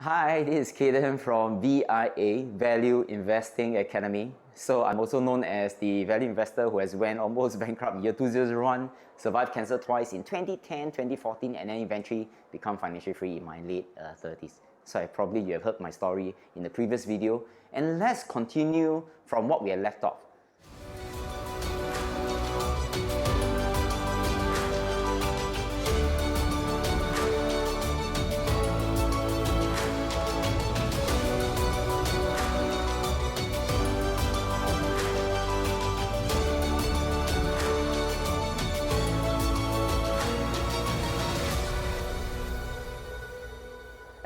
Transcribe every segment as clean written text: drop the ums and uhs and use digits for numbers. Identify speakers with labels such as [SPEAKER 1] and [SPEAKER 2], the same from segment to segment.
[SPEAKER 1] Hi, this is Kaden from VIA, Value Investing Academy. So I'm also known as the value investor who has went almost bankrupt in year 2001, survived cancer twice in 2010, 2014, and then eventually become financially free in my late 30s. So you have heard my story in the previous video. And let's continue from what we had left off.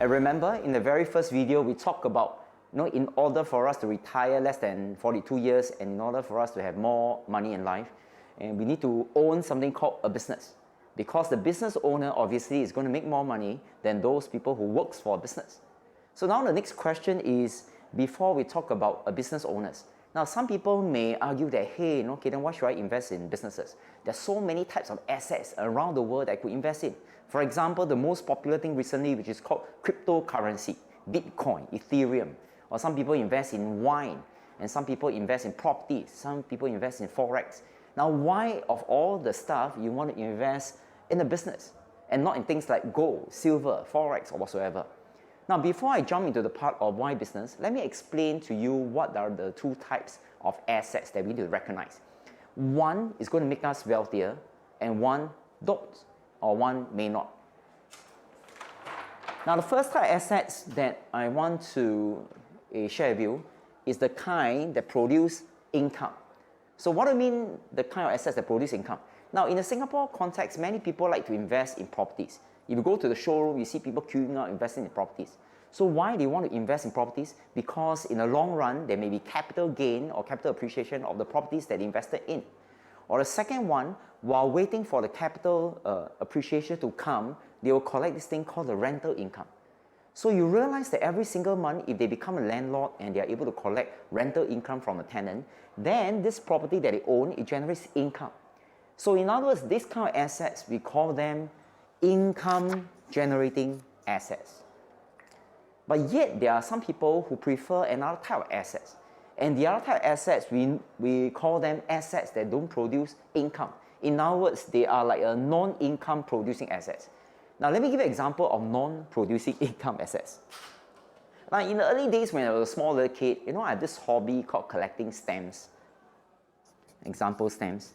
[SPEAKER 1] And remember, in the very first video, we talked about, in order for us to retire less than 42 years and in order for us to have more money in life, and we need to own something called a business. Because the business owner obviously is going to make more money than those people who works for a business. So now the next question is, before we talk about a business owners, now some people may argue that, hey, okay, then why should I invest in businesses? There's so many types of assets around the world that I could invest in. For example, the most popular thing recently, which is called cryptocurrency, Bitcoin, Ethereum, or some people invest in wine, and some people invest in properties, some people invest in Forex. Now, why of all the stuff you want to invest in a business and not in things like gold, silver, Forex, or whatsoever? Now, before I jump into the part of why business, let me explain to you what are the two types of assets that we need to recognize. One is going to make us wealthier, and one don't, or one may not. Now, the first type of assets that I want to share with you is the kind that produce income. So what do I mean the kind of assets that produce income? Now, in the Singapore context, many people like to invest in properties. If you go to the showroom, you see people queuing up investing in properties. So why do you want to invest in properties? Because in the long run, there may be capital gain or capital appreciation of the properties that they invested in. Or the second one, while waiting for the capital appreciation to come, they will collect this thing called the rental income. So you realize that every single month, if they become a landlord and they are able to collect rental income from a tenant, then this property that they own, it generates income. So in other words, this kind of assets, we call them income generating assets. But yet there are some people who prefer another type of assets. And the other type of assets, we call them assets that don't produce income. In other words, they are like a non-income producing assets. Now let me give you an example of non-producing income assets. Now in the early days when I was a small little kid, I had this hobby called collecting stamps. Example stamps.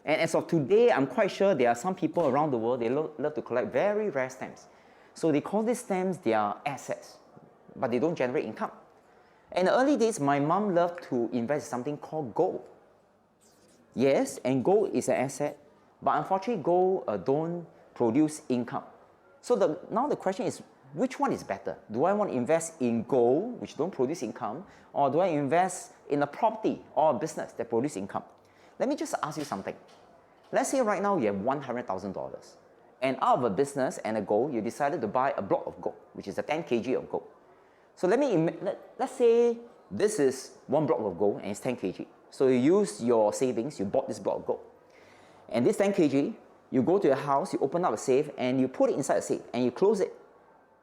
[SPEAKER 1] And as of today, I'm quite sure there are some people around the world, they love to collect very rare stamps. So they call these stamps their assets, but they don't generate income. In the early days, my mom loved to invest in something called gold. Yes, and gold is an asset, but unfortunately gold don't produce income. So now the question is, which one is better? Do I want to invest in gold, which don't produce income, or do I invest in a property or a business that produce income? Let me just ask you something. Let's say right now you have $100,000, and out of a business and a gold, you decided to buy a block of gold, which is a 10 kg of gold. So let's say this is one block of gold and it's 10 kg. So you use your savings, you bought this block of gold. And this 10 kg, you go to your house, you open up a safe and you put it inside a safe and you close it.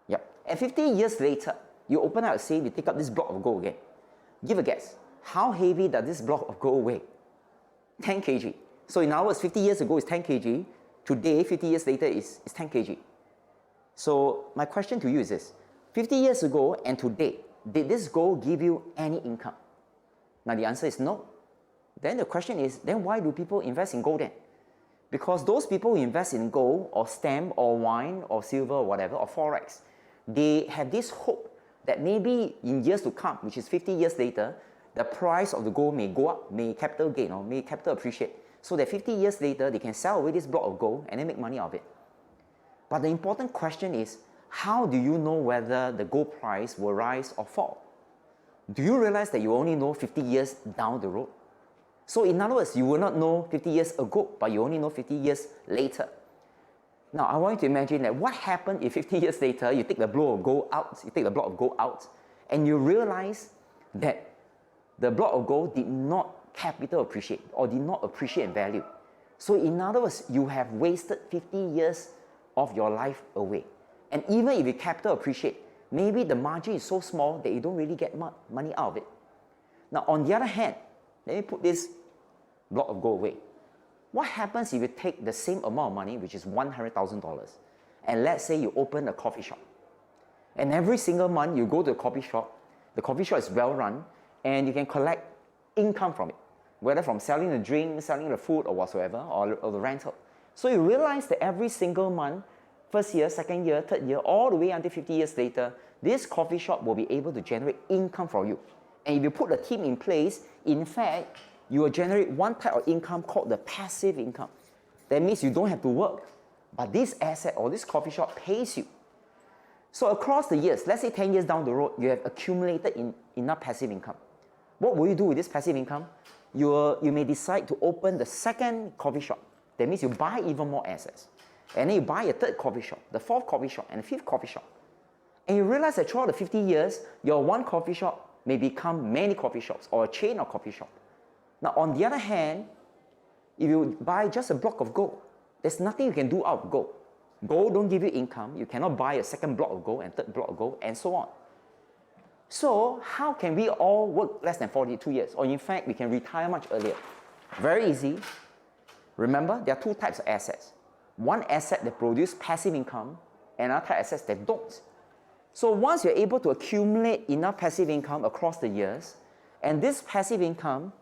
[SPEAKER 1] Yep. And 50 years later, you open up a safe, you take up this block of gold again. Give a guess. How heavy does this block of gold weigh? 10 kg. So in other words, 50 years ago is 10 kg. Today, 50 years later is 10 kg. So my question to you is this. 50 years ago and today, did this gold give you any income? Now the answer is no. Then the question is, then why do people invest in gold then? Because those people who invest in gold or stamp or wine or silver or whatever or Forex, they have this hope that maybe in years to come, which is 50 years later, the price of the gold may go up, may capital gain or may capital appreciate. So that 50 years later, they can sell away this block of gold and then make money of it. But the important question is, how do you know whether the gold price will rise or fall? Do you realize that you only know 50 years down the road? So in other words, you will not know 50 years ago, but you only know 50 years later. Now, I want you to imagine that what happened if 50 years later, you take the block of gold out, and you realize that the block of gold did not capital appreciate or did not appreciate in value. So in other words, you have wasted 50 years of your life away. And even if you capital appreciate, maybe the margin is so small that you don't really get money out of it. Now, on the other hand, let me put this block of gold away. What happens if you take the same amount of money, which is $100,000, and let's say you open a coffee shop. And every single month you go to the coffee shop is well run, and you can collect income from it, whether from selling the drink, selling the food, or whatsoever, or the rental. So you realize that every single month, first year, second year, third year, all the way until 50 years later, this coffee shop will be able to generate income for you. And if you put a team in place, in fact, you will generate one type of income called the passive income. That means you don't have to work, but this asset or this coffee shop pays you. So across the years, let's say 10 years down the road, you have accumulated enough passive income. What will you do with this passive income? You may decide to open the second coffee shop. That means you buy even more assets. And then you buy a third coffee shop, the fourth coffee shop, and the fifth coffee shop. And you realize that throughout the 50 years, your one coffee shop may become many coffee shops or a chain of coffee shops. Now, on the other hand, if you buy just a block of gold, there's nothing you can do out of gold. Gold don't give you income. You cannot buy a second block of gold and third block of gold, and so on. So how can we all work less than 42 years? Or in fact, we can retire much earlier. Very easy. Remember, there are two types of assets. One asset that produces passive income, and another type of assets that don't. So once you're able to accumulate enough passive income across the years, and this passive income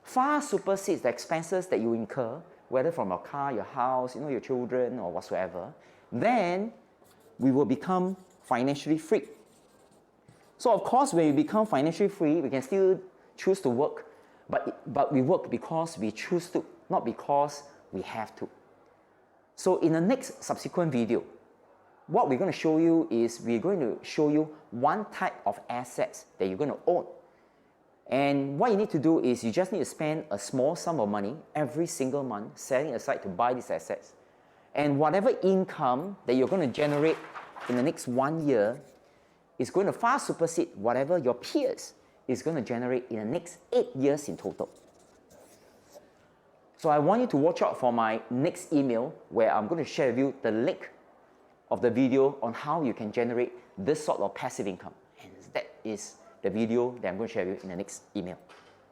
[SPEAKER 1] far supersedes the expenses that you incur, whether from your car, your house, your children, or whatsoever, then we will become financially free. So of course, when we become financially free, we can still choose to work, but we work because we choose to, not because we have to. So in the next subsequent video, what we're going to show you is we're going to show you one type of assets that you're going to own. And what you need to do is you just need to spend a small sum of money every single month setting aside to buy these assets. And whatever income that you're going to generate in the next 1 year is going to far supersede whatever your peers is going to generate in the next 8 years in total. So I want you to watch out for my next email where I'm going to share with you the link of the video on how you can generate this sort of passive income. And that is the video that I'm going to share with you in the next email.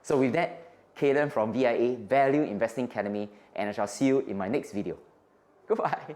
[SPEAKER 1] So with that, Kayden from VIA Value Investing Academy, and I shall see you in my next video. Goodbye.